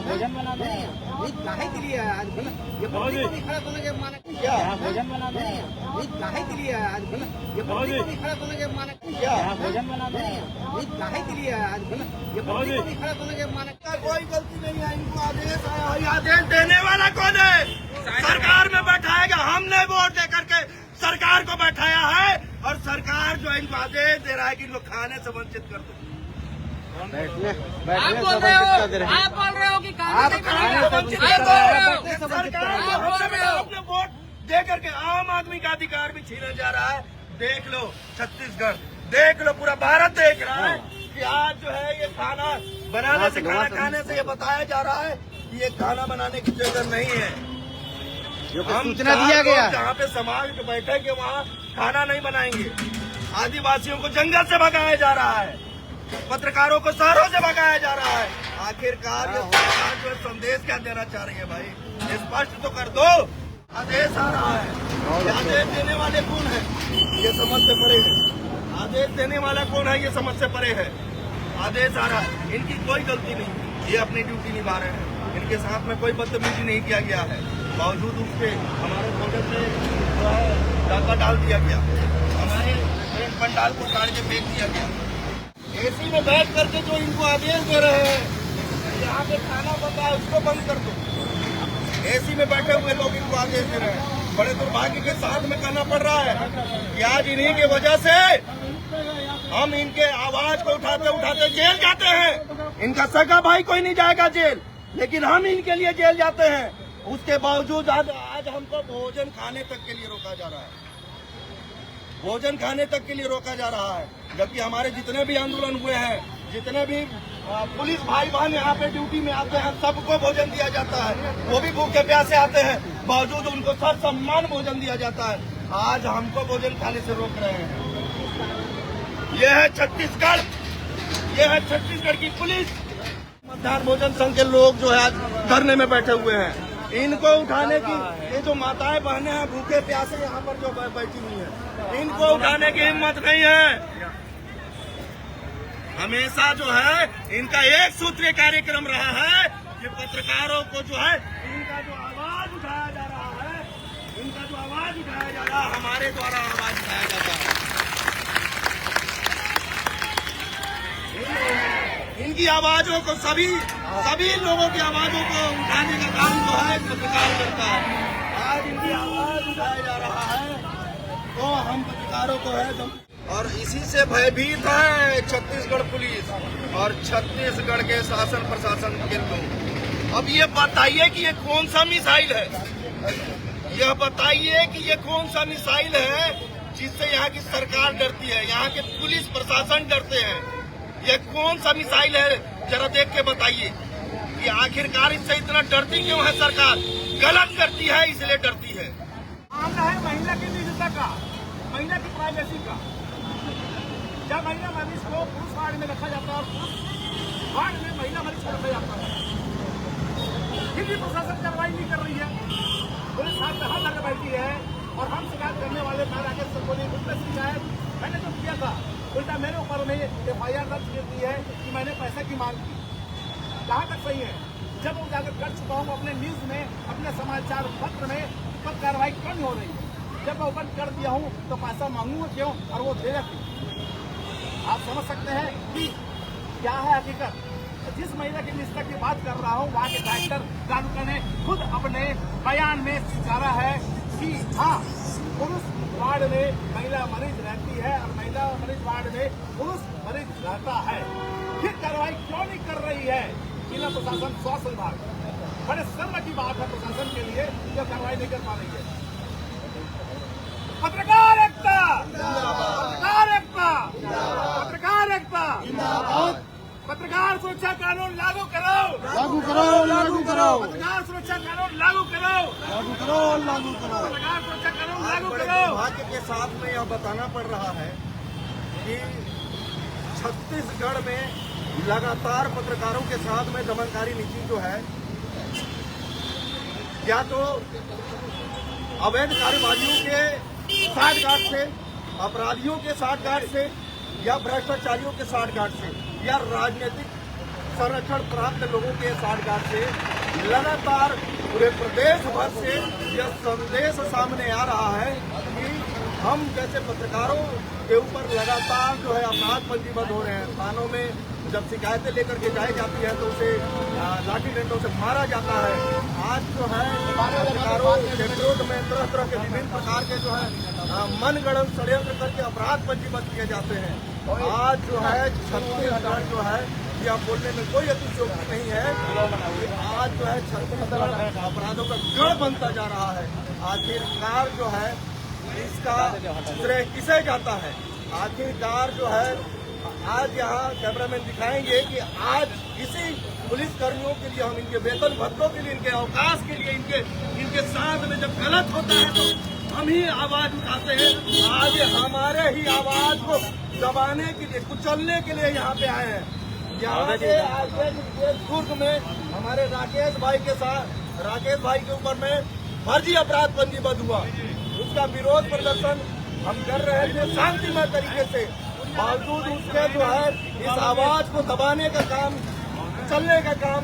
भोजन बना दो। काहे के लिए आज भी ये पब्लिक को भी खड़ा होने के माना क्या? भोजन बना दो। काहे के लिए आज भी ये पब्लिक को भी खड़ा होने के माना क्या? भोजन बना दो। काहे के लिए आज भी ये पब्लिक को भी खड़ा होने के माना कोई गलती नहीं है। इनको आदेश आया, आदेश देने वाला कौन है? सरकार में बैठाएगा। हमने वोट दे करके सरकार को बैठाया है और सरकार जो इनको आदेश दे रहा है कि इनको खाने से वंचित कर दो। आप बोल रहे हो कि अपने वोट दे करके आम आदमी का अधिकार भी छीना जा रहा है। देख लो छत्तीसगढ़, देख लो पूरा भारत देख रहा है कि आज जो है ये खाना बनाने से, खाना खाने से ये बताया जा रहा है कि ये खाना बनाने की जगह नहीं है। हम सूचना दिया गया जहाँ पे समाज जो बैठेंगे वहाँ खाना नहीं बनाएंगे। आदिवासियों को जंगल से भगाया जा रहा है, पत्रकारों को शहरों से भगाया जा रहा है। आखिरकार ये सरकार जो संदेश क्या देना चाह रही है भाई, स्पष्ट तो कर दो। आदेश आ रहा है, आदेश देने वाले कौन है ये समझ से परे है। आदेश देने वाला कौन है ये समझ से परे है। आदेश आ रहा है, इनकी कोई गलती नहीं, ये अपनी ड्यूटी निभा रहे हैं। इनके साथ में कोई बदतमीजी नहीं किया गया है, बावजूद उसके हमारे भोजन में जो है डाका डाल दिया गया, हमारे ट्रेन पंडाल को काट के फेंक दिया गया। एसी में बैठ करके जो इनको आदेश दे रहे हैं यहाँ पे खाना बन रहा है उसको बंद कर दो। एसी में बैठे हुए लोग इनको आदेश दे रहे हैं। बड़े दुर्भाग्य के साथ में करना पड़ रहा है कि आज इन्हीं की वजह से हम इनके आवाज को उठाते उठाते जेल जाते हैं। इनका सगा भाई कोई नहीं जाएगा जेल, लेकिन हम इनके लिए जेल जाते हैं। उसके बावजूद आज हमको भोजन खाने तक के लिए रोका जा रहा है, भोजन खाने तक के लिए रोका जा रहा है। जबकि हमारे जितने भी आंदोलन हुए हैं, जितने भी पुलिस भाई बहन यहाँ पे ड्यूटी में आते हैं, सबको भोजन दिया जाता है। वो भी भूखे प्यासे आते हैं, बावजूद उनको सब सम्मान भोजन दिया जाता है। आज हमको भोजन खाने से रोक रहे हैं। ये है छत्तीसगढ़, ये है छत्तीसगढ़ की पुलिस। मध्याह्न भोजन संघ के लोग जो है आज धरने में बैठे हुए हैं। इनको उठाने की, ये जो माताएं बहनें हैं भूखे प्यासे यहाँ पर जो बैठी हुई हैं, इनको उठाने की हिम्मत नहीं है। हमेशा जो है इनका एक सूत्रीय कार्यक्रम रहा है कि पत्रकारों को जो है इनका जो आवाज उठाया जा रहा है, इनका जो आवाज उठाया जा रहा है, हमारे द्वारा आवाज उठाया जाता है। इनकी आवाजों को सभी लोगों की आवाजों को उठाने का काम जो है पत्रकार करता है। आज इनकी आवाज उठाया जा रहा है तो हम पत्रकारों को है और इसी से भयभीत है छत्तीसगढ़ पुलिस और छत्तीसगढ़ के शासन प्रशासन के लोग। अब ये बताइए कि ये कौन सा मिसाइल है, यह बताइए कि ये कौन सा मिसाइल है जिससे यहाँ की सरकार डरती है, यहाँ के पुलिस प्रशासन डरते हैं। ये कौन सा मिसाइल है जरा देख के बताइए कि आखिरकार इससे इतना डरती क्यों है सरकार? गलत करती है इसलिए डरती है। मामला है महिला की निजता का, महिला की प्राइवेसी का। जब महिला मरीज को पुरुष वार्ड में रखा जाता है और पुरुष वार्ड में महिला मरीज को रखा जाता है, फिर भी प्रशासन कार्रवाई नहीं कर रही है। पुलिस हाथ में हाथ लगा बैठी है और हम शिकायत करने वाले राकेश सरकोली शिकायत मैंने जो किया था उल्टा मेरे ऊपर में FIR दर्ज कर दी है कि मैंने पैसे की मांग की। कहाँ तक सही है? जब वो उजागर कर चुका हूँ अपने न्यूज में, अपने समाचार पत्र में, तब कार्रवाई क्यों नहीं हो रही? जब मैं ओपन कर दिया हूँ तो पैसा मांगूंगा क्यों और वो देगा क्यों? आप समझ सकते हैं कि क्या है हकीकत। जिस महिला की निष्ठा की बात कर रहा हूँ वहाँ के डायरेक्टर रानुका ने खुद अपने बयान में स्वीकारा है कि हाँ, पुरुष वार्ड में महिला मरीज रहती है और महिला मरीज वार्ड में पुरुष मरीज रहता है। फिर कार्रवाई क्यों नहीं कर रही है जिला प्रशासन, स्वास्थ्य विभाग? बड़े शर्म की बात है प्रशासन के लिए जो कार्रवाई नहीं कर पा रही है। पत्रकार एकता, पत्रकार एकता, पत्रकार एकता, पत्रकार सुरक्षा कानून लागू करो, लागू करो, लागू करो, पत्रकार सुरक्षा कानून लागू करो, लागू करो, लागू करो। पत्रकार सुरक्षा कानून लागू करो। दुर्भाग्य के साथ में यह बताना पड़ रहा है कि छत्तीसगढ़ में लगातार पत्रकारों के साथ में दमनकारी नीति जो है, या तो अवैध कार्यवाहियों के साठगांठ से, अपराधियों के साठगांठ से, या भ्रष्टाचारियों के साठगांठ से, या राजनीतिक संरक्षण प्राप्त लोगों के साठगांठ से लगातार पूरे प्रदेश भर से यह संदेश सामने आ रहा है कि हम जैसे पत्रकारों के ऊपर लगातार जो है अपराध पंजीबद्ध हो रहे हैं। थानों में जब शिकायतें लेकर के जाई जाती है तो उसे लाठी डंडों से मारा जाता है। आज जो है पत्रकारों के विरोध में तरह तरह के विभिन्न प्रकार के जो है मनगढ़ंत षड्यंत्र करके अपराध पंजीबद्ध किए जाते हैं। आज जो है छत्तीसगढ़ जो है यह बोलने में कोई अतिशयोक्ति नहीं है। आज जो है छत्तीसगढ़ अपराधों का गढ़ बनता जा रहा है। आखिरकार जो है इसका श्रेय किसे जाता है? आखिरकार जो है आज यहाँ कैमरामैन दिखाएंगे कि आज इसी पुलिस कर्मियों के लिए हम इनके वेतन भत्तों के लिए, इनके अवकाश के लिए, इनके साथ में जब गलत होता है तो हम ही आवाज उठाते हैं। आज हमारे ही आवाज को दबाने के लिए, कुचलने के लिए यहाँ पे आए हैं। यहाँ से आगे दुर्ग में हमारे राकेश भाई के ऊपर में फर्जी अपराध पंजीबद्ध हुआ, उसका विरोध प्रदर्शन हम कर रहे थे शांतिमय तरीके से। बावजूद उसके जो है इस आवाज को दबाने का काम, चलने का काम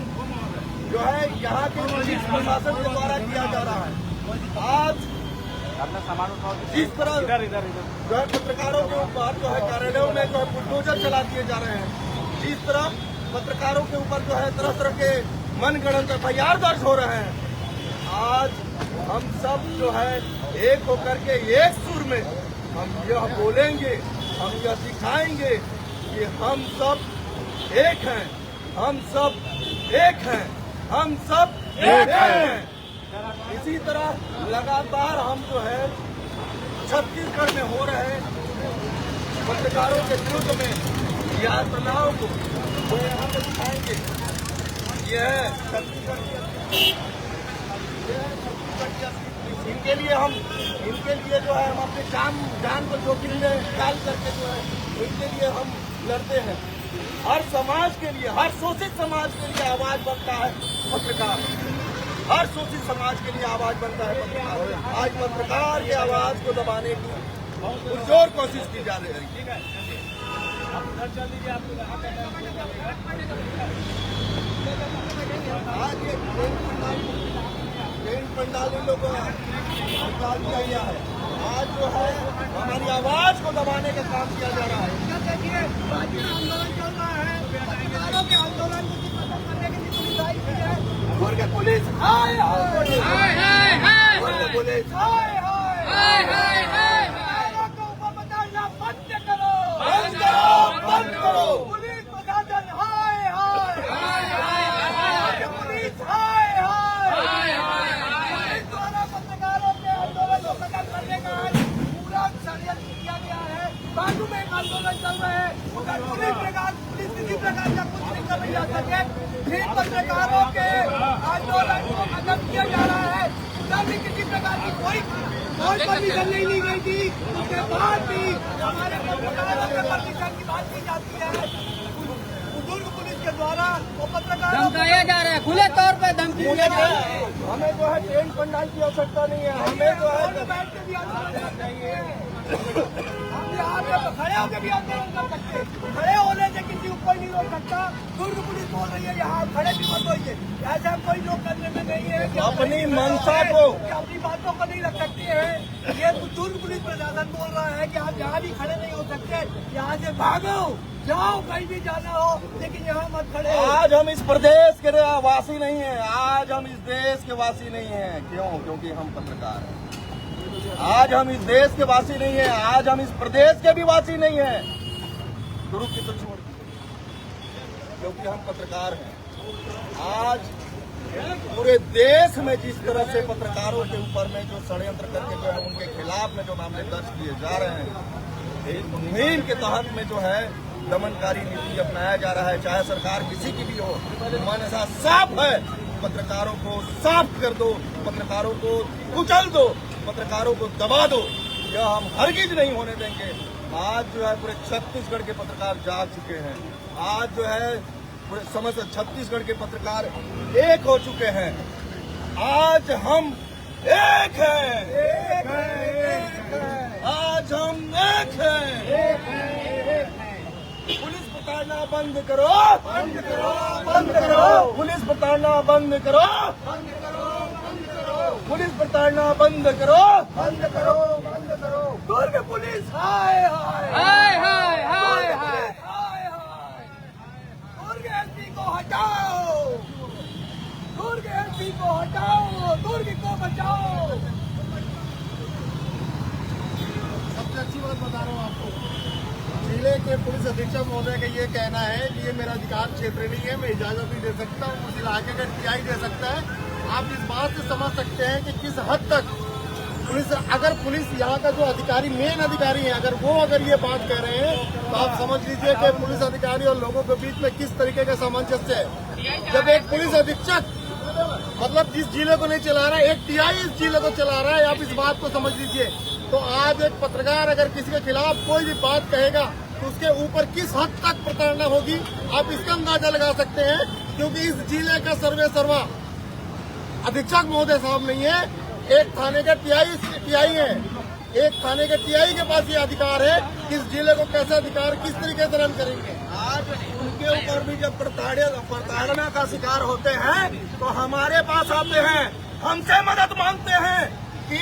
जो है यहाँ के पुलिस प्रशासन के द्वारा किया जा रहा है। आज जिस तरह जो है पत्रकारों के ऊपर जो है कार्यालयों में जो है बुलडोजर चला दिए जा रहे हैं, जिस तरह पत्रकारों के ऊपर जो है तरह तरह के मनगढ़ंत FIR दर्ज हो रहे हैं, आज हम सब जो है एक होकर के एक सुर में हम यह बोलेंगे, हम यह दिखाएंगे कि हम सब एक हैं, हम सब एक हैं, हम सब एक हैं। इसी तरह लगातार हम जो है छत्तीसगढ़ में हो रहे पत्रकारों के विरुद्ध में यातनाओं को वो यहाँ पे दिखाएंगे। यह छत्तीसगढ़ इनके लिए जो है हम अपने जान को जोखिम में डाल करके जो है इनके लिए हम लड़ते हैं। हर समाज के लिए, हर शोषित समाज के लिए आवाज बनता है पत्रकार, हर शोषित समाज के लिए आवाज बनता है पत्रकार। आज पत्रकार की आवाज को दबाने की पुरजोर कोशिश की जा रही है। आज ये ट्रेन पंडाल इन लोगों ने निकाल दिया गया है। आज जो है हमारी आवाज को दबाने का काम किया जा रहा है। देखिए आंदोलन चल रहा है, पत्रकारों के आंदोलन को खत्म करने के लिए पुलिस आई हुई है। खुद के पुलिस हाय हाय हाय हाय, खुद के पुलिस हाय हाय हाय हाय हाय, पत्रकारों के ऊपर बताना बंद करो, बंद करो, बंद करो। पुलिस प्रशासन हाय हाय हाय हाय हाय, पुलिस हाय हाय हाय हाय, द्वारा पत्रकारों के आंदोलन को खत्म करने का पूरा षड्यंत्र किया गया है। बाजू में एक आंदोलन चल रहा है, उधर पुलिस किसी प्रकार का कुछ नहीं कर जा सके, फिर पत्रकारों के आंदोलन को खत्म किया जा रहा है। उधर भी किसी प्रकार की कोई परमिशन नहीं ली गई थी, उसके बाद भी हमारे पत्रकारों के परमिशन की बात की जाती है। दुर्ग पुलिस के द्वारा वो पत्रकार धमकाया जा रहा है, खुले तौर पर धमकी दिया जा रहा है। हमें जो है ट्रेन पंडाल की आवश्यकता नहीं है, हमें जो है बैठ के भी आंदोलन चाहिए। हम यहाँ पे खड़े होकर भी आंदोलन कर सकते, खड़े होने से किसी को कोई नहीं रोक सकता। दुर्ग पुलिस बोल रही है यहाँ खड़े भी मत होइए, ऐसा कोई लोग करने में नहीं है कि अपनी मंशा को, अपनी बातों को नहीं रख सकते हैं। ये दुर्ग पुलिस प्रशासन बोल रहा है कि आप यहाँ भी खड़े नहीं हो सकते, यहाँ से भागो, जाओ कहीं भी जाना हो, लेकिन यहाँ मत खड़े। आज हम इस प्रदेश के वासी नहीं हैं, आज हम इस देश के वासी नहीं हैं। क्यों? क्योंकि हम पत्रकार हैं। आज हम इस देश के वासी नहीं हैं, आज हम इस प्रदेश के भी वासी नहीं हैं। दुर्ग की तो छोड़, क्योंकि हम पत्रकार हैं। आज पूरे देश में जिस तरह से पत्रकारों के ऊपर में जो षड्यंत्र करके जो है उनके खिलाफ में जो मामले दर्ज किए जा रहे हैं, एक मुहिम के तहत में जो है दमनकारी नीति अपनाया जा रहा है, चाहे सरकार किसी की भी हो। मनसा साफ है, पत्रकारों को साफ कर दो, पत्रकारों को कुचल दो, पत्रकारों को दबा दो, यह हम हरगिज नहीं होने देंगे। आज जो है पूरे छत्तीसगढ़ के पत्रकार जाग चुके हैं। आज जो है पूरे समस्त छत्तीसगढ़ के पत्रकार एक हो चुके हैं। आज हम एक हैं, एक हैं, आज हम एक हैं। पुलिस प्रताड़ना बंद करो, बंद करो, बंद करो। पुलिस प्रताड़ना बंद करो, बंद करो, बंद करो। पुलिस प्रताड़ना बंद करो, बंद करो, बंद करो। दुर्ग पुलिस हाय हाय हाय हाय हाय हाय। हाय हाय। दुर्ग एसपी को हटाओ, दुर्ग एसपी को हटाओ, दुर्ग को बचाओ। सबसे अच्छी बात बता रहा हूँ आपको, जिले के पुलिस अधीक्षक महोदय का ये कहना है कि ये मेरा अधिकार क्षेत्र नहीं है, मैं इजाजत नहीं दे सकता, उस इलाके का टीआई दे सकता है। आप इस बात से समझ सकते हैं कि किस हद तक पुलिस, अगर पुलिस यहाँ का जो अधिकारी, मेन अधिकारी है, अगर ये बात कह रहे हैं तो आप समझ लीजिए कि पुलिस अधिकारी और लोगों के बीच में किस तरीके का सामंजस्य है। जब एक पुलिस अधीक्षक मतलब जिस जिले को नहीं चला रहा है, एक टीआई इस जिले को चला रहा है, आप इस बात को समझ लीजिए। तो आज एक पत्रकार अगर किसी के खिलाफ कोई भी बात कहेगा तो उसके ऊपर किस हद तक प्रताड़ना होगी, आप इसका अंदाजा लगा सकते हैं। क्योंकि इस जिले का सर्वे सर्वा अधीक्षक महोदय साहब नहीं है, एक थाने का टीआई है, एक थाने के टीआई के पास ये अधिकार है कि इस जिले को कैसे अधिकार किस तरीके से रन करेंगे। आज उनके ऊपर भी जब प्रताड़ना का शिकार होते हैं तो हमारे पास आते हैं, हमसे मदद मांगते हैं कि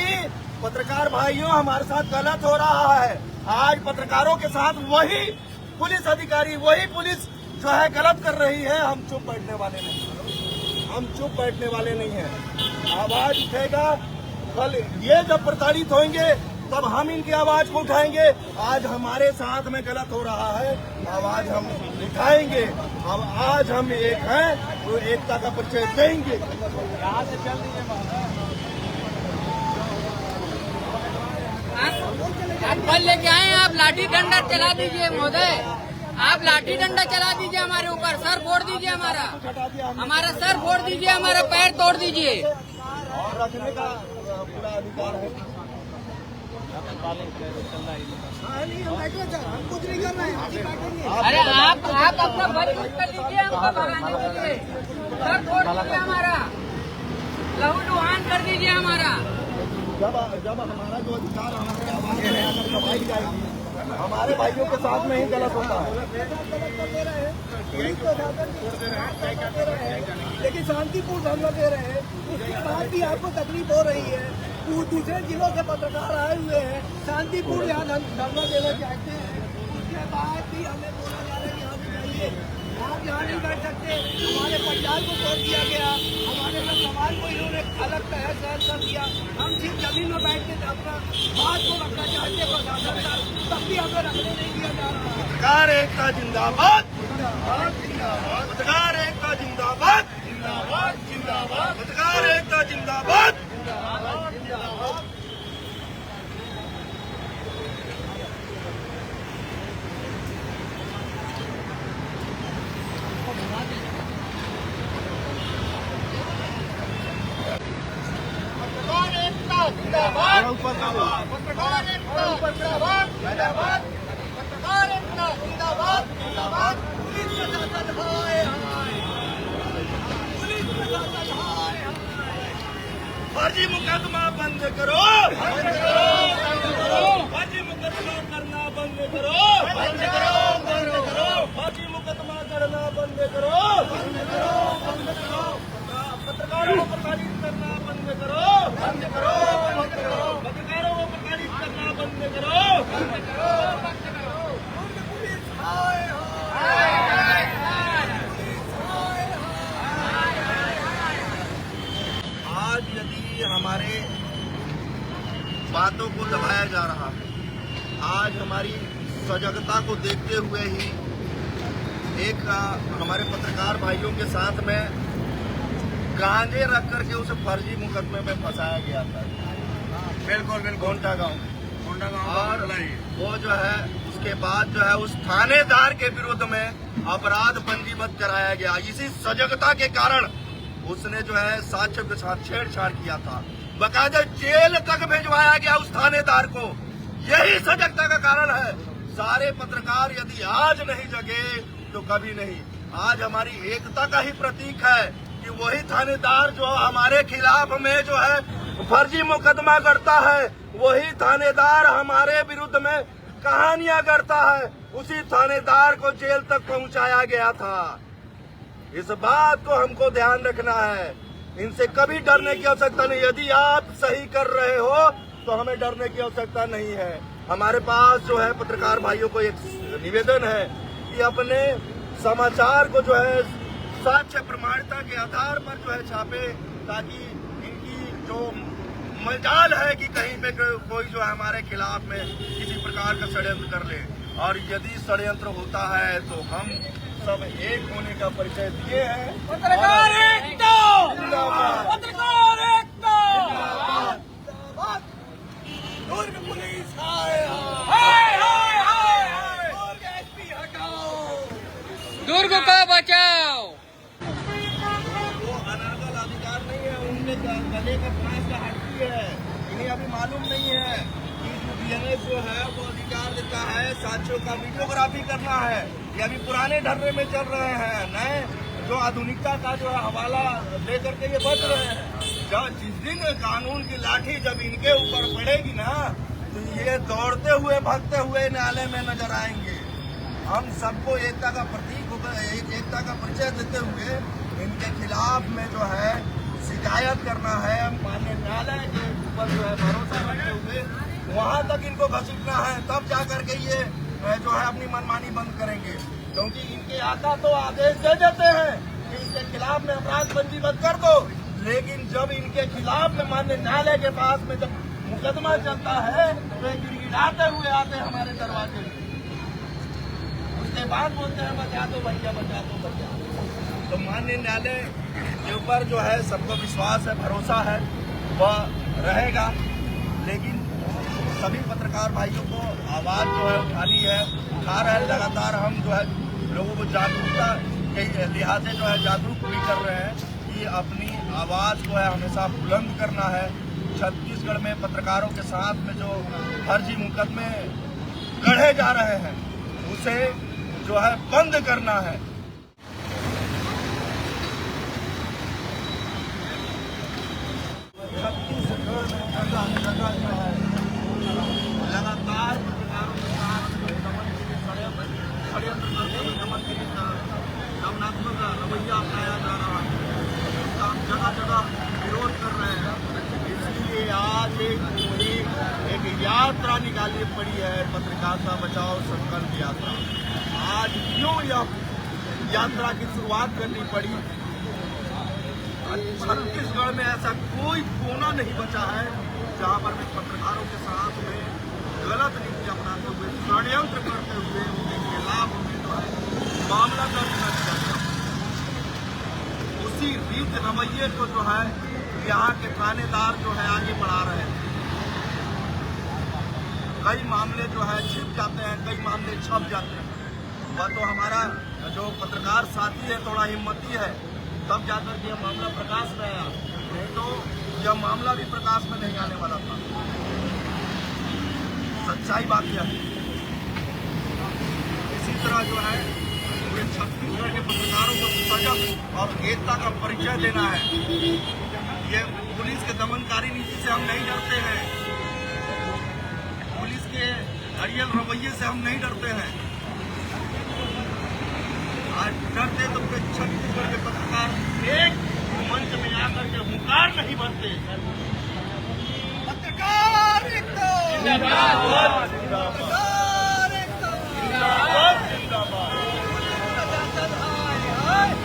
पत्रकार भाइयों हमारे साथ गलत हो रहा है। आज पत्रकारों के साथ वही पुलिस अधिकारी, वही पुलिस जो है गलत कर रही है। हम चुप बैठने वाले नहीं, हम चुप बैठने वाले नहीं हैं। आवाज उठेगा, कल ये जब प्रताड़ित होंगे तब हम इनकी आवाज को उठाएंगे। आज हमारे साथ में गलत हो रहा है, आवाज हम उठाएंगे। अब आज हम एक हैं तो एकता का परिचय देंगे। आप बल लेके आए, आप लाठी डंडा चला दीजिए महोदय, आप लाठी डंडा चला दीजिए हमारे ऊपर, सर फोड़ दीजिए हमारा सर फोड़ दीजिए, हमारा पैर तोड़ दीजिए। और रखने का पूरा अधिकार है। हम कुछ नहीं कर रहे हैं। अरे आप अपना बल यूज कर लीजिए हमको भगाने के लिए, सर फोड़ दीजिए हमारा, लहू लुहान कर दीजिए हमारा। जब हमारा जो अधिकार, हमारी आवाज दबाई जाएगी, हमारे भाइयों के साथ में ही गलत होता है। लेकिन शांतिपूर्ण धरना दे रहे हैं, उसके बाद भी आपको तकलीफ हो रही है। दूसरे जिलों से पत्रकार आए हुए हैं, शांतिपूर्ण यहाँ धरना देना चाहते हैं, उसके बाद भी हमें बोला जा रहा है यहाँ से जाइए, आप यहाँ नहीं बैठ सकते। हमारे पंचायत को तोड़ दिया गया, हमारे सब समाज को इन्होंने अलग तहस नहस कर दिया। हम सिर्फ जमीन में बैठ के अपना बात को रखना चाहते प्रशासन का, तब भी हमें रखने नहीं दिया जा रहा। पत्रकार एकता जिंदाबाद, पत्रकार एकता जिंदाबाद, पत्रकार एकता जिंदाबाद। फर्जी मुकदमा बंद करो, बंद करो, बंद करो। फर्जी मुकदमा करना बंद करो, बंद करो, बंद करो। फर्जी मुकदमा करना बंद करो, बंद करो, बंद करो। पत्रकारों को प्रताड़ित करना बंद करो, बंद करो, बंद करो। पत्रकारों को प्रताड़ित करना बंद करो, बंद करो, बंद करो। पुलिस हाय हाय, आज यदि हमारे बातों को दबाया जा रहा है, आज हमारी सजगता को देखते हुए ही एक हमारे पत्रकार भाइयों के साथ में गांजे रख करके उसे फर्जी मुकदमे में फंसाया गया था। बिल्कुल बिल्कुल कोंटा गांव और वो जो है उसके बाद जो है उस थानेदार के विरुद्ध में अपराध पंजीबद्ध कराया गया। इसी सजगता के कारण उसने जो है साक्ष्य के साथ छेड़छाड़ किया था, बकायदा जेल तक भिजवाया गया उस थानेदार को। यही सजगता का कारण है। सारे पत्रकार यदि आज नहीं जगे तो कभी नहीं। आज हमारी एकता का ही प्रतीक है कि वही थानेदार जो हमारे खिलाफ में जो है फर्जी मुकदमा करता है, वही थानेदार हमारे विरुद्ध में कहानियां करता है। उसी थानेदार को जेल तक पहुंचाया गया था। इस बात को हमको ध्यान रखना है। इनसे कभी डरने की आवश्यकता नहीं। यदि आप सही कर रहे हो तो हमें डरने की आवश्यकता नहीं है। हमारे पास जो है पत्रकार भाइयों को एक निवेदन है कि अपने समाचार को जो है साक्ष्य प्रमाणिकता के आधार पर जो है छापे, ताकि इनकी जो मजाल है कि कहीं पे कोई जो है हमारे खिलाफ में किसी प्रकार का षड्यंत्र कर ले। और यदि षड्यंत्र होता है तो हम सब एक होने का परिचय दिए हैं। पत्रकार एकता, पत्रकार एकता, दुर्ग पुलिस हाय हाय हाय हाय, दुर्ग एसपी हटाओ, दुर्ग को बचाओ। वो अनागल अधिकार नहीं है, उनने गले का फांस का हड्डी है। इन्हें अभी मालूम नहीं है कि बीएनएस जो है वो अधिकार देता है साक्ष्यों का वीडियोग्राफी करना है। ये अभी पुराने ढर्रे में चल रहे हैं, नए जो आधुनिकता का जो है हवाला लेकर के ये बच रहे हैं। जब जिस दिन कानून की लाठी जब इनके ऊपर पड़ेगी ना, तो ये दौड़ते हुए भागते हुए न्यायालय में नजर आएंगे। हम सबको एकता का प्रतीक एकता का परिचय देते हुए इनके खिलाफ में जो है शिकायत करना है। माननीय न्यायालय के ऊपर जो है भरोसा रखते हुए वहां तक इनको घसीटना है, तब जाकर के ये जो है अपनी मनमानी बंद करेंगे। क्योंकि इनके आका तो आदेश दे देते हैं कि इसके खिलाफ में अपराध पंजीबद्ध कर दो, लेकिन जब इनके खिलाफ में माननीय न्यायालय के पास में जब मुकदमा चलता है तो ये गिड़गिड़ाते हुए आते हैं हमारे दरवाजे में। उसके बाद बोलते हैं बचा दो भैया, बचा दो भैया। तो माननीय न्यायालय के ऊपर जो है सबको विश्वास है, भरोसा है, वह रहेगा। लेकिन सभी पत्रकार भाइयों को आवाज जो है उठानी है, उठा रहे हैं। लगातार हम जो है लोगों को जागरूकता के लिहाज से जो है जागरूक भी कर रहे हैं कि अपनी आवाज को है हमेशा बुलंद करना है। छत्तीसगढ़ में पत्रकारों के साथ में जो फर्जी मुकदमे गढ़े जा रहे हैं उसे जो है बंद करना है। छत्तीसगढ़ में जगह जो है लगातार पत्रकारों के साथ षड्यंत्र करते हुए दमन के लिए दमनात्मक रवैया अपनाया जा रहा है। इसका हम जगह जगह विरोध कर रहे हैं। इसलिए आज एक यात्रा निकालनी पड़ी है, पत्रकारिता बचाओ संकल्प यात्रा। आज क्यों यह यात्रा की शुरुआत करनी पड़ी? छत्तीसगढ़ में ऐसा कोई कोना नहीं बचा है जहां पर भी पत्रकारों के साथ में गलत नीति अपनाते हुए षड्यंत्र करते हुए उनके खिलाफ जो है मामला दर्ज न किया गया। उसी रीत रवैये को जो है यहाँ के थानेदार जो है आगे बढ़ा रहे हैं। कई मामले जो है छिप जाते हैं, कई मामले छप जाते हैं। वह तो हमारा जो पत्रकार साथी है थोड़ा हिम्मती है, तब जाकर के यह मामला प्रकाश में आया, नहीं तो यह मामला भी प्रकाश में नहीं आने वाला था। सच्चाई बात यह है। इसी तरह जो है पूरे छत्तीसगढ़ के पत्रकारों को सजग और एकता का परिचय देना है। ये पुलिस के दमनकारी नीति से हम नहीं डरते हैं, पुलिस के अड़ियल रवैये से हम नहीं डरते हैं। आज डरते तो छत्तीसगढ़ के पत्रकार एक मंच में आकर के हुंकार नहीं भरते। पत्रकार एकता, जिंदाबाद, पत्रकार एकता, जिंदाबाद, जिंदाबाद। प्रशासन हाय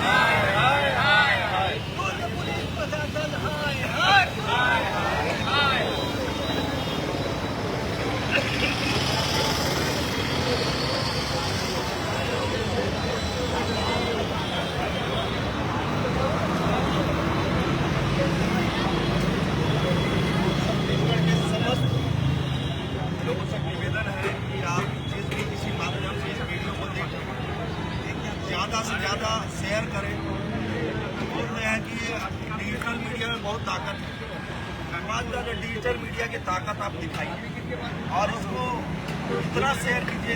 हाय हाय हाय हाय, दुर्ग पुलिस प्रशासन हाय हाय हाय हाय। छत्तीसगढ़ के समस्त लोगों से निवेदन है कि आप जिस भी किसी माध्यम से इस वीडियो को देखें, ज़्यादा से ज़्यादा शेयर करें। बोलते हैं कि डिजिटल मीडिया में बहुत ताकत है। बात करें डिजिटल मीडिया की ताकत आप दिखाइए और इसको इतना शेयर कीजिए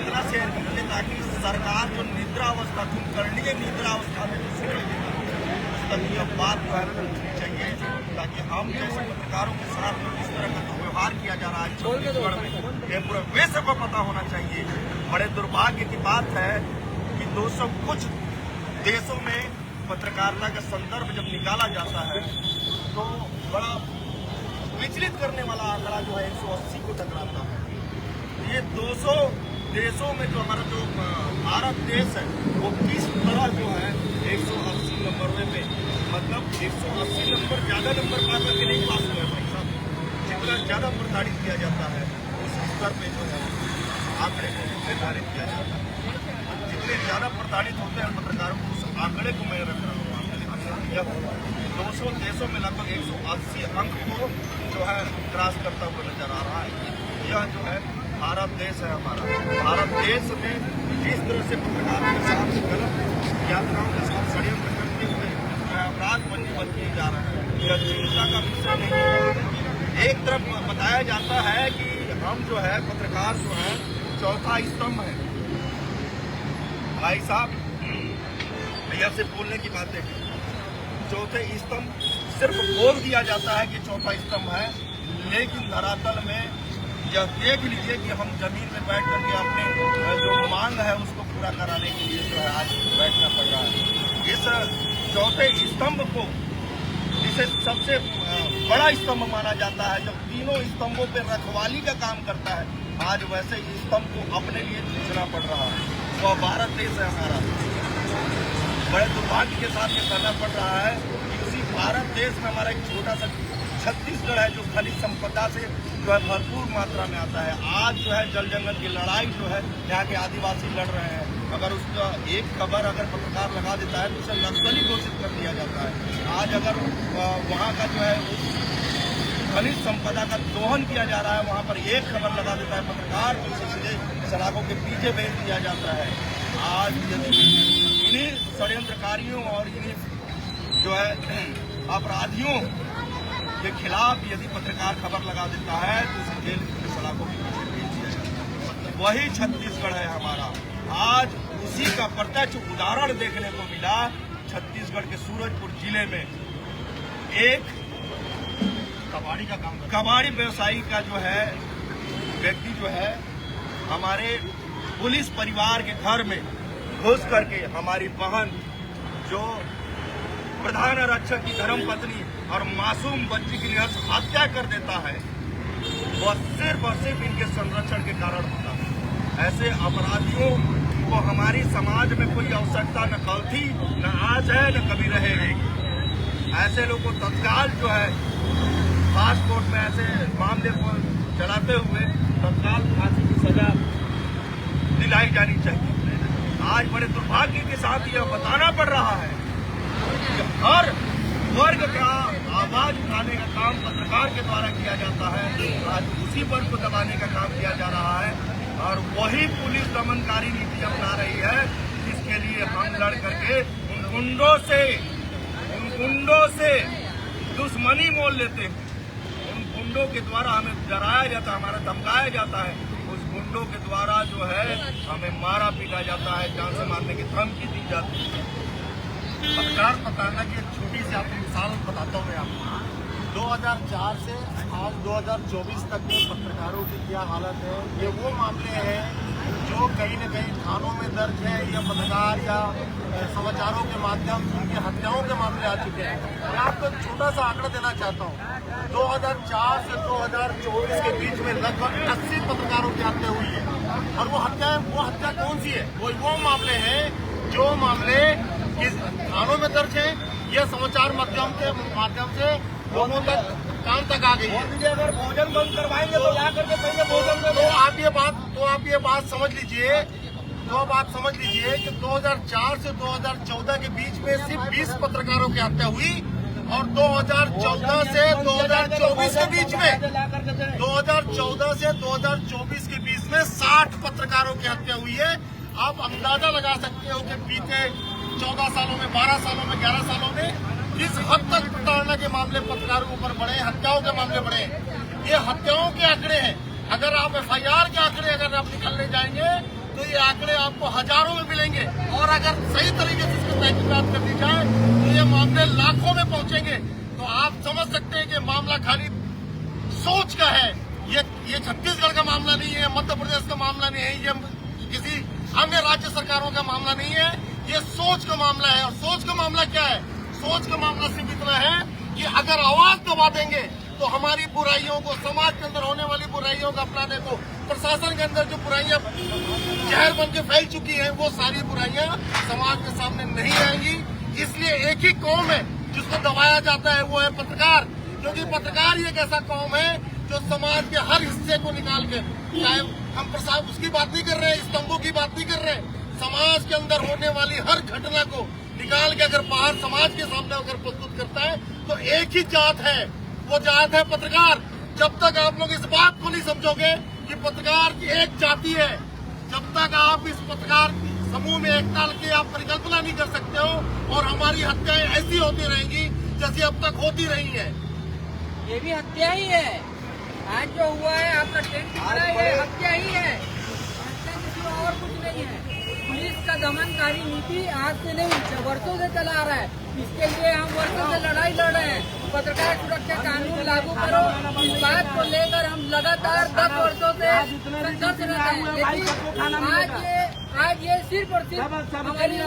ताकि सरकार जो निद्रा अवस्था थी, करणीय निद्रा अवस्था में तक यह बात जो है चाहिए, ताकि हम जैसे पत्रकारों के साथ इस तरह का व्यवहार किया जा रहा है छत्तीसगढ़ में, ये पूरे विश्व को पता होना चाहिए। बड़े दुर्भाग्य की बात है कि 200 कुछ देशों में पत्रकारिता का संदर्भ जब निकाला जाता है तो बड़ा विचलित करने वाला आंकड़ा जो है 180 को टकराता है। ये 200 देशों में जो हमारा जो भारत देश है वो किस तरह जो है 180 नंबर में, मतलब 180 नंबर ज्यादा नंबर पा करके नहीं पास हुए भाई साहब। जितना ज्यादा प्रताड़ित किया जाता है उस स्तर पे जो है आंकड़े को निर्धारित किया जाता है। जितने ज्यादा प्रताड़ित होते हैं पत्रकारों को उस आंकड़े को मैं रख रहा हूँ। 200 देशों में लगभग 180 अंक को जो है क्रॉस करता हुआ नजर आ रहा है। यह जो है भारत देश है हमारा। भारत देश में जिस तरह से पत्रकारों के साथ गलत यात्राओं के साथ षड्यंत्र करते हुए अपराध पंजीबद्ध किए जा रहे हैं, यह चिंता का विषय नहीं है। एक तरफ बताया जाता है कि हम जो है पत्रकार जो है चौथा स्तंभ है। भाई साहब भैया से बोलने की बातें हैं, चौथे स्तंभ सिर्फ बोल दिया जाता है कि चौथा स्तंभ है, लेकिन धरातल में यह देख लीजिए कि हम जमीन में बैठ करके अपने जो मांग है उसको पूरा कराने के लिए जो है आज बैठना पड़ रहा है। इस चौथे स्तंभ को जिसे सबसे बड़ा स्तंभ माना जाता है, जब तीनों स्तंभों पर रखवाली का काम करता है, आज वैसे स्तंभ को अपने लिए जूझना पड़ रहा है। वह भारत देश है हमारा। बड़े दुर्भाग्य के साथ ये करना पड़ रहा है कि उसी भारत देश में हमारा एक छोटा सा छत्तीसगढ़ है जो खनिज संपदा से जो है भरपूर मात्रा में आता है। आज जो है जल जंगल की लड़ाई जो है यहाँ के आदिवासी लड़ रहे हैं, अगर उसका एक खबर अगर पत्रकार लगा देता है तो उसे नक्सली घोषित कर दिया जाता है। आज अगर वहाँ का जो है खनिज संपदा का दोहन किया जा रहा है, वहाँ पर एक खबर लगा देता है पत्रकार तो उसे सीधे सलाखों के पीछे भेज दिया जाता है। आज यदि इन्हीं षड्यंत्रकारियों और इन्हीं जो है अपराधियों के खिलाफ यदि पत्रकार खबर लगा देता है तो उसे जेल की सलाखों के पीछे भेज दिया जाता है। वही छत्तीसगढ़ है हमारा। आज उसी का प्रत्यक्ष उदाहरण देखने को मिला छत्तीसगढ़ के सूरजपुर जिले में। एक कबाड़ी व्यवसायी का जो है व्यक्ति जो है हमारे पुलिस परिवार के घर में घुस करके हमारी बहन जो प्रधान आरक्षक की धर्मपत्नी और मासूम बच्ची की निहत्थ हत्या कर देता है, वह सिर्फ और सिर्फ इनके संरक्षण के कारण होता है। ऐसे अपराधियों को हमारी समाज में कोई आवश्यकता न कल थी, न आज है, न कभी रहेगी। ऐसे लोग को तत्काल जो है फास्ट कोर्ट में ऐसे मामले को चलाते हुए तत्काल फांसी की सजा दिलाई जानी चाहिए। आज बड़े दुर्भाग्य के साथ यह बताना पड़ रहा है कि हर वर्ग का आवाज उठाने का काम पत्रकार के द्वारा किया जाता है। आज उसी वर्ग को दबाने का काम किया जा रहा है और वही पुलिस दमनकारी नीति अपना रही है, जिसके लिए हम लड़ करके उन गुंडों से दुश्मनी मोल लेते हैं। उन गुंडों के द्वारा हमें डराया जाता है, हमारा धमकाया जाता है। उस गुंडों के द्वारा जो है हमें मारा पीटा जाता है, जान से मारने की धमकी दी जाती है। पत्रकार बताना की एक छोटी सी आपको मिसाल बताता हूँ मैं आपको। 2004 से आज 2024 तक में पत्रकारों की क्या हालत है, ये वो मामले हैं जो कहीं न कहीं थानों में दर्ज है या पत्रकार या समाचारों के माध्यम से उनकी हत्याओं के मामले आ चुके हैं। मैं आपको एक छोटा सा आंकड़ा देना चाहता हूँ। 2004 से 2024 के बीच में लगभग 80 पत्रकारों की हत्या हुई है। और वो हत्या कौन सी है? वो मामले हैं जो मामले थानों में दर्ज है या समाचार माध्यम से लोगों तक कान तक आ गई है। अगर भोजन बंद करवाएंगे तो ला करके पहले भोजन में तो आप ये बात समझ लीजिए कि 2004 से 2014 के बीच में सिर्फ 20 पत्रकारों की हत्या हुई और 2014 से 2024 के बीच में 60 पत्रकारों की हत्या हुई है। आप अंदाजा लगा सकते हो कि बीते 14 सालों में, 12 सालों में, 11 सालों में किस हद तक प्रताड़ना के मामले पत्रकारों के ऊपर बढ़े, हत्याओं के मामले बढ़े। ये हत्याओं के आंकड़े हैं। अगर आप FIR के आंकड़े अगर आप निकालने जाएंगे तो ये आंकड़े आपको हजारों में मिलेंगे और अगर सही तरीके से इसकी तहकीकात कर दी जाए तो ये मामले लाखों में पहुंचेंगे। तो आप समझ सकते हैं कि मामला खाली सोच का है, ये छत्तीसगढ़ का मामला नहीं है, मध्य प्रदेश का मामला नहीं है, ये किसी अन्य राज्य सरकारों का मामला नहीं है, ये सोच का मामला है। और सोच का मामला क्या है? सोच का मामला सिर्फ इतना है कि अगर आवाज दबा देंगे तो हमारी बुराइयों को, समाज के अंदर होने वाली बुराइयों को अपनाने को, प्रशासन के अंदर जो बुराइयां जहर बन के फैल चुकी हैं, वो सारी बुराइयां समाज के सामने नहीं आएंगी। इसलिए एक ही कौम है जिसको दबाया जाता है, वो है पत्रकार। क्योंकि पत्रकार ही एक ऐसा कौम है जो समाज के हर हिस्से को निकाल के, चाहे हम प्रसाद उसकी बात नहीं कर रहे हैं, स्तंभों की बात नहीं कर रहे हैं, समाज के अंदर होने वाली हर घटना को निकाल के अगर बाहर समाज के सामने अगर प्रस्तुत करता है तो एक ही जात है, वो जात है पत्रकार। जब तक आप लोग इस बात को नहीं समझोगे कि पत्रकार की एक जाति है, जब तक आप इस पत्रकार समूह में एकता की आप परिकल्पना नहीं कर सकते हो, और हमारी हत्याएं ऐसी होती रहेंगी जैसी अब तक होती रही है। ये भी हत्या ही है। आज जो हुआ है आपका टेंट दिख रहा है, ये हत्या ही है, हत्या किसी और कुछ नहीं है। पुलिस का दमनकारी नीति आज से नहीं, वर्षों से चला आ रहा है। इसके लिए हम वर्षों से लड़ाई लड़ रहे हैं। पत्रकार सुरक्षा कानून लागू करो, इस बात को लेकर हम लगातार 10 वर्षों से संघर्ष रहे हैं। लेकिन आज ये सिर्फ और सिर्फ हमारी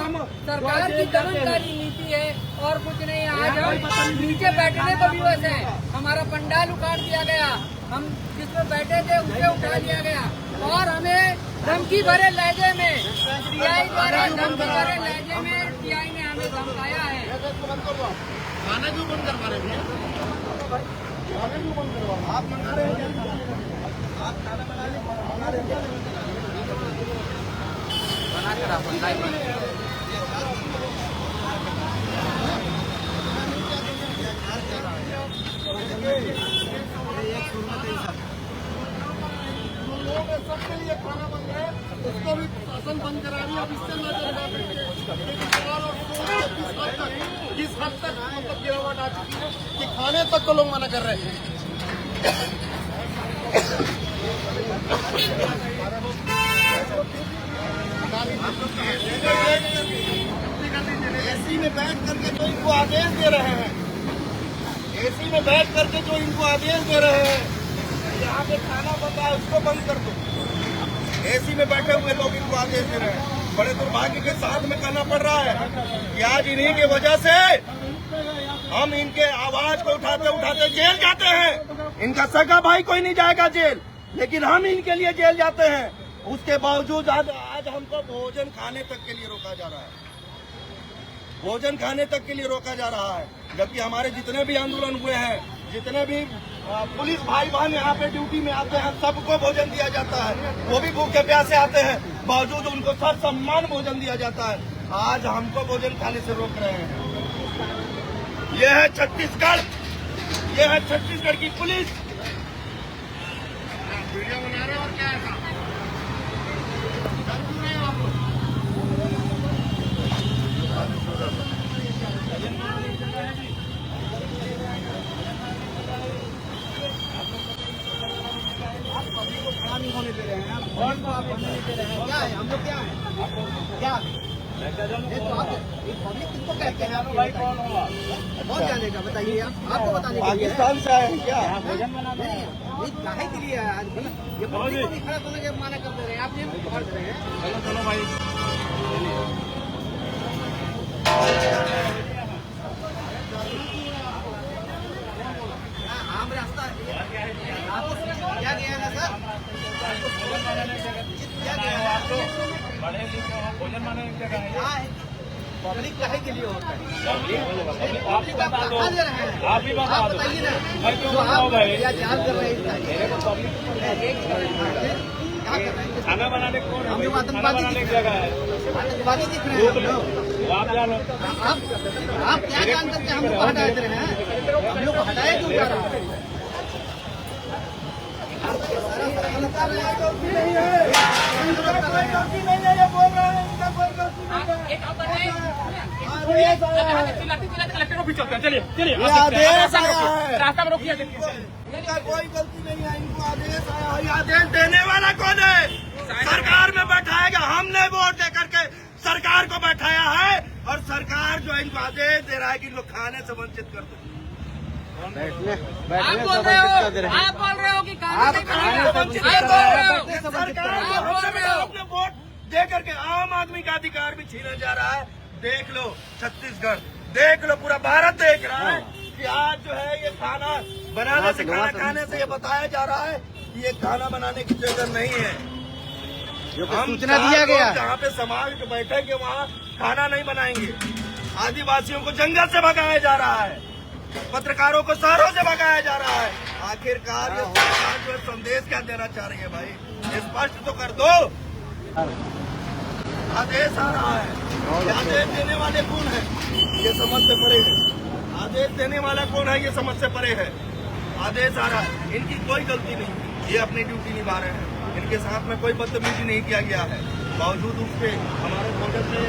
सरकार की दमनकारी नीति है और कुछ नहीं। आज हम नीचे बैठने को विवश है। हमारा पंडाल उखाड़ दिया गया, हम जिसमें बैठे थे उसे उठा लिया गया, और हमें धमकी भरे लहजे में टीआई द्वारा धमकी भरे लहजे में टीआई ने हमें धमकाया है। खाना क्यों बंद करवा रहे हैं? खाना क्यों बंद करवा? आप मंगा रहे हैं? आप खाना बना रहे हैं? बनाकर आप सबके लिए खाना बंद है, उसको भी प्रशासन बंद करा रही है। अब इससे किस हद तक मतलब गिरावट आ चुकी है कि खाने तक को लोग मना कर रहे हैं। एसी में बैठ करके जो इनको आदेश दे रहे हैं, एसी में बैठ करके जो इनको आदेश दे रहे हैं, यहाँ पे खाना बंद है उसको बंद कर दो। एसी में बैठे हुए लोग इनको आदेश दे रहे हैं। बड़े दुर्भाग्य के साथ में कहना पड़ रहा है कि आज इन्हीं की वजह से हम इनके आवाज को उठाते उठाते जेल जाते हैं। इनका सगा भाई कोई नहीं जाएगा जेल, लेकिन हम इनके लिए जेल जाते हैं। उसके बावजूद आज हमको भोजन खाने तक के लिए रोका जा रहा है, भोजन खाने तक के लिए रोका जा रहा है। जबकि हमारे जितने भी आंदोलन हुए हैं, जितने भी पुलिस भाई बहन यहाँ पे ड्यूटी में आते हैं, सबको भोजन दिया जाता है। वो भी भूखे प्यासे आते हैं, बावजूद उनको सर सम्मान भोजन दिया जाता है। आज हमको भोजन खाने से रोक रहे हैं। ये है छत्तीसगढ़, ये है छत्तीसगढ़ की पुलिस। वीडियो बना रहे हो और क्या है? नहीं होने दे रहे हैं, कौन को आप होने नहीं दे रहे हैं? क्या है हम लोग? क्या है क्या ये तो आप पब्लिक किसको कहते हैं? आप भाई कौन होगा? कौन जानेगा बताइए? आपको बताने के लिए पाकिस्तान से आए हैं क्या? भोजन बनाने काहे के लिए आज भी ये पब्लिक को भी खड़ा होने के माना कर दे रहे हैं। आप ये पकड़ रहे हैं। चलो भाई, आम रास्ता आपको क्या गया ना सर? क्या गया है आपको? बड़े भोजन बनाने की जगह है। पब्लिक काहे के लिए होता है? आप कहाँ ले रहे हैं? आप ही बता दो बताइए ना। भाई, क्यों जो बताओ आप भाई? या जान कर रहे हैं मेरे को पब्लिक क्या कर रहे हैं? खाना बनाने को हम लोग आतंकवादी बनाने की दिख रहे जगह है, हैं। आतंकवादी दिख रहे हैं हम लोग। आप जानो। आप क्या जान करके हम लोग को हटा दे रहे हैं? हम लोग को हटाया क्यों जा रहा है? कलेक्टर ऑफिस चलते हैं, चलिए चलिए। रास्ता में रोकिए। इनका कोई गलती नहीं है, इनको आदेश आया है। आदेश देने वाला कौन है? सरकार में बैठाएगा। हमने वोट दे करके सरकार को बैठाया है, और सरकार जो है इनको आदेश दे रहा है कि लोग खाने से वंचित कर दो। आप बोल रहे हो कि कानून नहीं बनेगा। आप बोल रहे हो आपने वोट दे करके आम आदमी का अधिकार भी छीना जा रहा है। देख लो छत्तीसगढ़, देख लो पूरा भारत देख रहा है कि आज जो है ये खाना बनाने से, खाना खाने से ये बताया जा रहा है कि ये खाना बनाने की जगह नहीं है। हम सूचना दिया गया जहाँ पे समाज के बैठेंगे वहाँ खाना नहीं बनाएंगे। आदिवासियों को जंगल से भगाया जा रहा है, पत्रकारों को शहरों से भगाया जा रहा है। आखिरकार ये सरकार जो है संदेश क्या देना चाह रही है भाई, स्पष्ट तो कर दो। आदेश आ रहा है, आदेश देने वाले कौन है ये समझ से परे है। आदेश देने वाला कौन है ये समझ से परे है। आदेश आ रहा है, इनकी कोई गलती नहीं, ये अपनी ड्यूटी निभा रहे हैं। इनके साथ में कोई बदतमीजी नहीं किया गया है, बावजूद उसके हमारे भोजन से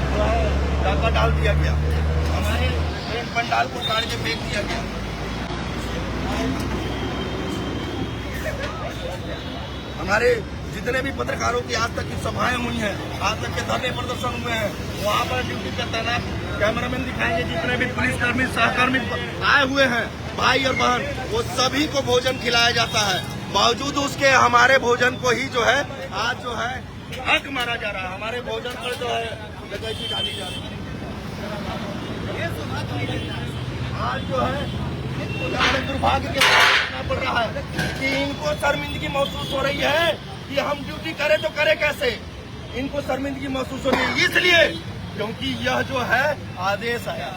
जो है डाका डाल दिया गया, हमारे पंडाल को काट के फेंक दिया गया। हमारे जितने भी पत्रकारों की आज तक की सभाएं हुई हैं, आज तक के धरने प्रदर्शन हुए हैं, वहाँ पर ड्यूटी पे तैनात कैमरामैन दिखाएंगे, जितने भी पुलिसकर्मी सहकर्मी आए हुए हैं भाई और बहन, वो सभी को भोजन खिलाया जाता है। बावजूद उसके हमारे भोजन को ही जो है आज जो है हक मारा जा रहा है। हमारे भोजन पर जो है डकैती डाली जा रही है। आज जो है हमें दुर्भाग्य के साथ देखना पड़ रहा है कि इनको शर्मिंदगी महसूस हो रही है कि हम ड्यूटी करें तो करें कैसे। इनको शर्मिंदगी महसूस हो रही है इसलिए क्योंकि यह जो है आदेश आया।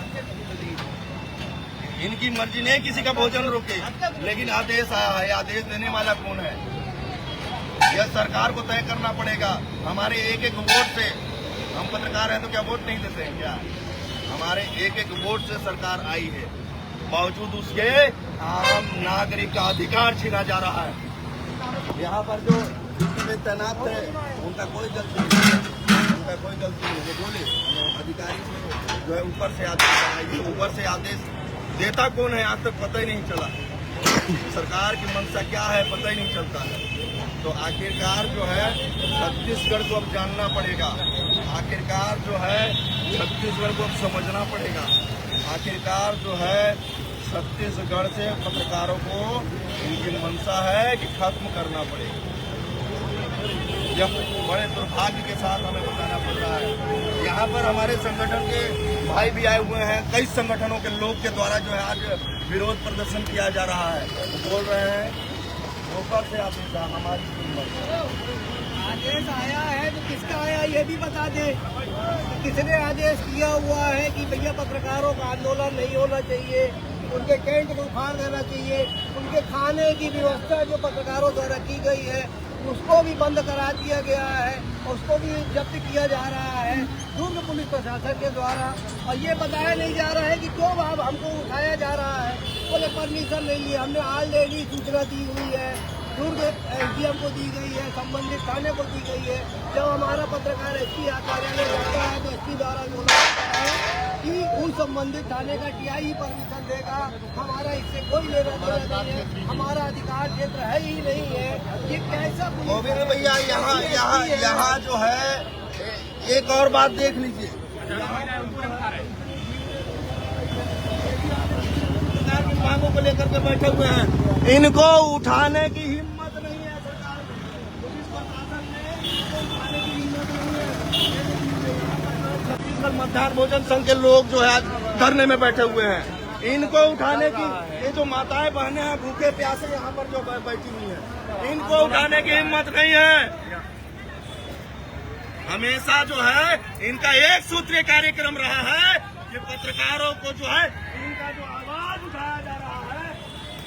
इनकी मर्जी नहीं किसी का भोजन रोके, लेकिन आदेश आया है। आदेश देने वाला कौन है यह सरकार को तय करना पड़ेगा। हमारे एक एक वोट से, हम पत्रकार हैं तो क्या वोट नहीं देते हैं क्या? हमारे एक एक वोट से सरकार आई है, बावजूद उसके आम नागरिक का अधिकार छीना जा रहा है। यहाँ पर जो ड्यूटी में तैनात है उनका कोई गलती नहीं, उनका कोई गलती नहीं है। बोले अधिकारी से जो है ऊपर से आदेश आया, ऊपर से आदेश देता कौन है आज तक पता ही नहीं चला। सरकार की मंशा क्या है पता ही नहीं चलता है। तो आखिरकार जो है छत्तीसगढ़ को अब जानना पड़ेगा, आखिरकार जो है छत्तीसगढ़ को अब समझना पड़ेगा। आखिरकार जो है छत्तीसगढ़ से पत्रकारों को इनकी मंशा है कि खत्म करना पड़ेगा। जब बड़े दुर्भाग्य के साथ हमें बताना पड़ रहा है। यहाँ पर हमारे संगठन के भाई भी आए हुए हैं, कई संगठनों के लोग के द्वारा जो है आज विरोध प्रदर्शन किया जा रहा है। वो बोल रहे हैं ऊपर से आदेश हमारी आदेश आया है तो किसका आया ये भी बता दे। किसने आदेश किया हुआ है कि भैया पत्रकारों का आंदोलन नहीं होना चाहिए, उनके टेंट को उखाड़ देना चाहिए, उनके खाने की व्यवस्था जो पत्रकारों द्वारा की गई है उसको भी बंद करा दिया गया है, उसको भी जब्त किया जा रहा है दुर्ग पुलिस प्रशासन के द्वारा। और ये बताया नहीं जा रहा है कि क्यों अब हमको उठाया जा रहा है। बोले परमिशन नहीं ली, हमने ऑलरेडी सूचना दी हुई है, दुर्ग एसडीएम को दी गई है, संबंधित थाने को दी गई है। जब हमारा पत्रकार एसपी कार्यालय जाता है तो एसपी द्वारा बोला जाता है कि उन संबंधित थाने का टीआई ही परमिशन देगा, हमारा इससे कोई लेना देना नहीं है, हमारा अधिकार क्षेत्र है ही नहीं है। ये कैसा गोविंद भैया यहाँ जो है एक और बात देख लीजिए, सरकार की मांगों को लेकर के बैठे हुए हैं, इनको उठाने की हिम्मत नहीं है। सरकार पुलिस प्रशासन ने इनको उठाने की हिम्मत नहीं है। छत्तीसगढ़ मध्याह्न भोजन संघ के लोग जो है आज धरने में बैठे हुए हैं, इनको उठाने की, ये जो माताएं बहनें हैं भूखे प्यासे यहाँ पर जो बैठी हुई हैं, इनको उठाने की हिम्मत नहीं है। हमेशा जो है इनका एक सूत्रीय कार्यक्रम रहा है कि पत्रकारों को जो है इनका जो आवाज उठाया जा रहा है,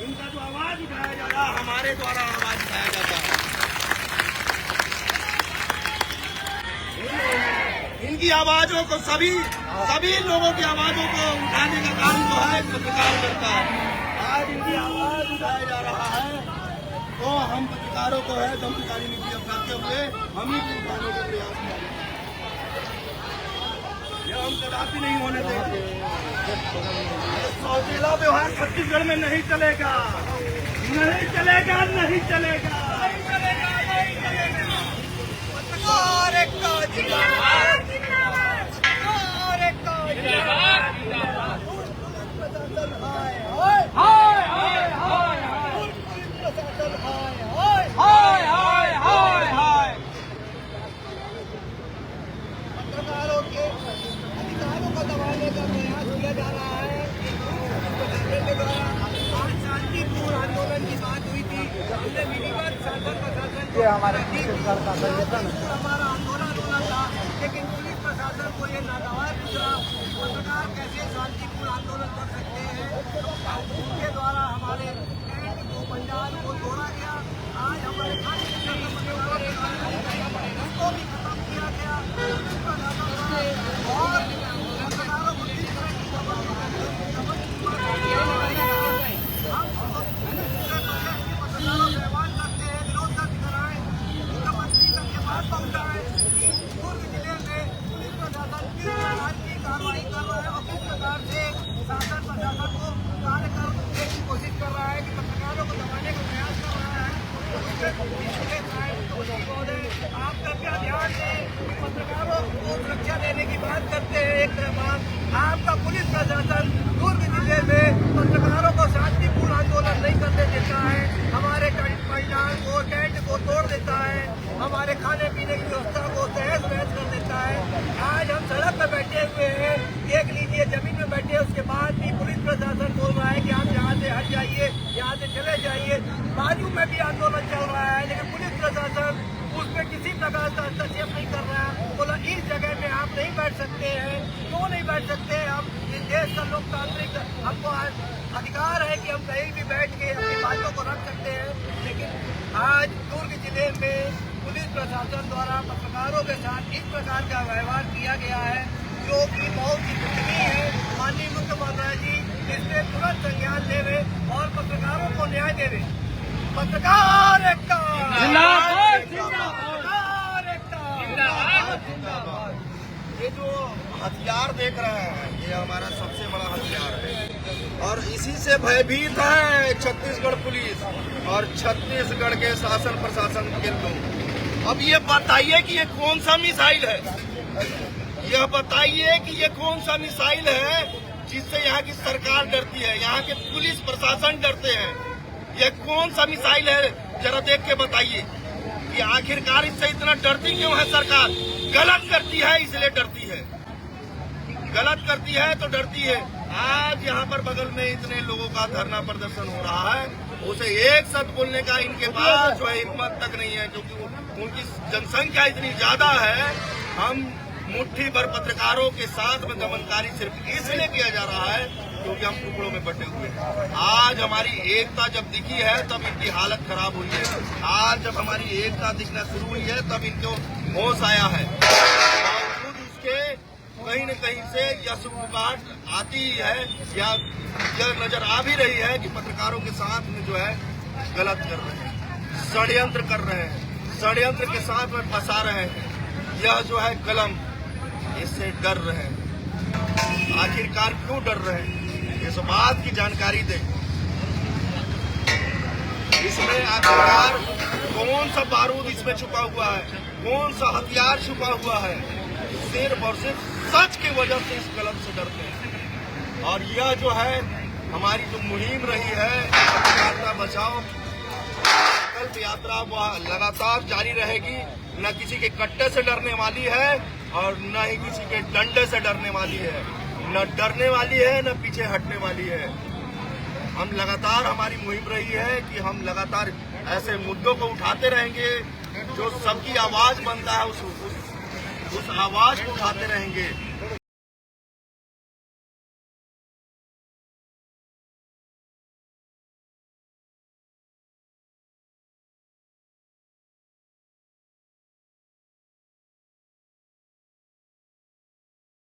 इनका जो आवाज उठाया जा रहा है, हमारे द्वारा आवाज उठाया जाता है। इनकी आवाजों को सभी लोगों की आवाजों को उठाने का काम जो है पत्रकार करता है। आज इनकी आवाज उठाया जा रहा है तो हम पत्रकारों को है दमनकारी नीति अपनाते हुए हम ही उठाने का प्रयास करें। यह हम कदापि नहीं होने देंगे। सौतेला व्यवहार छत्तीसगढ़ में नहीं चलेगा, नहीं चलेगा, नहीं चलेगा, नहीं चलेगा, नहीं चलेगा। पत्रकार एकता जिंदाबाद, पत्रकार एकता जिंदाबाद, जिंदाबाद। ये हमारे हमारा आंदोलन होना था, लेकिन पुलिस प्रशासन को ये नागवार गुजरा। पत्रकार कैसे शांतिपूर्ण आंदोलन कर सकते हैं? उनके द्वारा हमारे कैंट को पंडाल को तोड़ा गया। आज हमारे खाने उसको भी खत्म किया गया और पत्रकारों को इस तरह की पत्रकारों से आह्वान करते हैं, विरोध दर्ज कराएं, मुख्यमंत्री तक के पास पहुंचाएं। दुर्ग जिले में पुलिस प्रशासन किस प्रकार की कार्रवाई कर रहा है और किस प्रकार से शासन प्रशासन को कार्य करने की कोशिश कर रहा है कि पत्रकारों को दबाने का प्रयास कर रहा है। आप कृपया ध्यान दें कि पत्रकारों को सुरक्षा देने की बात करते हैं। एक तरफ आपका पुलिस प्रशासन दुर्ग जिले में पत्रकारों को शांतिपूर्ण आंदोलन नहीं करने देता है, हमारे पंडाल को टेंट को तोड़ देता है, हमारे खाने पीने की व्यवस्था को तहस नहस कर देता है। आज हम सड़क पर बैठे हुए हैं, देख लीजिए जमीन में बैठे, उसके बाद भी पुलिस प्रशासन बोल रहा है कि आप यहाँ से हट जाइए, यहाँ से चले जाइए। बाजू में भी आंदोलन चल रहा है, लेकिन पुलिस प्रशासन उसमें किसी प्रकार का हस्तक्षेप नहीं कर रहा है। बोला इस जगह में आप नहीं बैठ सकते हैं, क्यों नहीं बैठ सकते? हम इस देश का लोकतांत्रिक हमको अधिकार है कि हम कहीं भी बैठ के अपनी बातों को रख सकते हैं। लेकिन आज दुर्ग जिले में पुलिस प्रशासन द्वारा पत्रकारों के साथ इस प्रकार का व्यवहार किया गया है, जो कि बहुत ही दयनीय है। माननीय मुख्यमंत्री जी इससे तुरंत संज्ञान लेवे और पत्रकारों को न्याय देवे। पत्रकार एकता जिंदाबाद, पत्रकार एकता जिंदाबाद। ये जो हथियार देख रहे हैं, ये हमारा सबसे बड़ा हथियार है और इसी से भयभीत है छत्तीसगढ़ पुलिस और छत्तीसगढ़ के शासन प्रशासन के लोग। अब ये बताइए कि ये कौन सा मिसाइल है? यह बताइए कि ये कौन सा मिसाइल है जिससे यहाँ की सरकार डरती है, यहाँ के पुलिस प्रशासन डरते हैं? यह कौन सा मिसाइल है? जरा देख के बताइए कि आखिरकार इससे इतना डरती क्यों है सरकार? गलत करती है इसलिए डरती है, गलत करती है तो डरती है। आज यहाँ पर बगल में इतने लोगों का धरना प्रदर्शन हो रहा है, उसे एक साथ बोलने का इनके पास जो है हिम्मत तक नहीं है, क्योंकि उनकी जनसंख्या इतनी ज्यादा है। हम मुट्ठी भर पत्रकारों के साथ में दमनकारी सिर्फ इसलिए किया जा रहा है क्योंकि हम टुकड़ों में बटे हुए हैं। आज हमारी एकता जब दिखी है तब इनकी हालत खराब हुई है। आज जब हमारी एकता दिखना शुरू हुई है तब इनको होश आया है। बावजूद उसके कहीं न कहीं से यह सुगबुगाहट आती ही है या यह नजर आ भी रही है कि पत्रकारों के साथ में जो है गलत कर रहे हैं, षड्यंत्र कर रहे हैं, षड्यंत्र के साथ में फंसा रहे हैं। यह जो है कलम, इससे डर रहे हैं। आखिरकार क्यों डर रहे हैं? इस बात की जानकारी दें। इसमें आखिरकार कौन सा बारूद इसमें छुपा हुआ है, कौन सा हथियार छुपा हुआ है? सिर्फ और सिर्फ सच की वजह से इस कलम से डरते हैं। और यह जो है हमारी जो मुहिम रही है पत्रकारिता बचाओ, संकल्प यात्रा वह लगातार जारी रहेगी। न किसी के कट्टे से डरने वाली है और न ही किसी के डंडे से डरने वाली है, न डरने वाली है न पीछे हटने वाली है। हम लगातार, हमारी मुहिम रही है कि हम लगातार ऐसे मुद्दों को उठाते रहेंगे जो सबकी आवाज बनता है, उस आवाज को उठाते रहेंगे।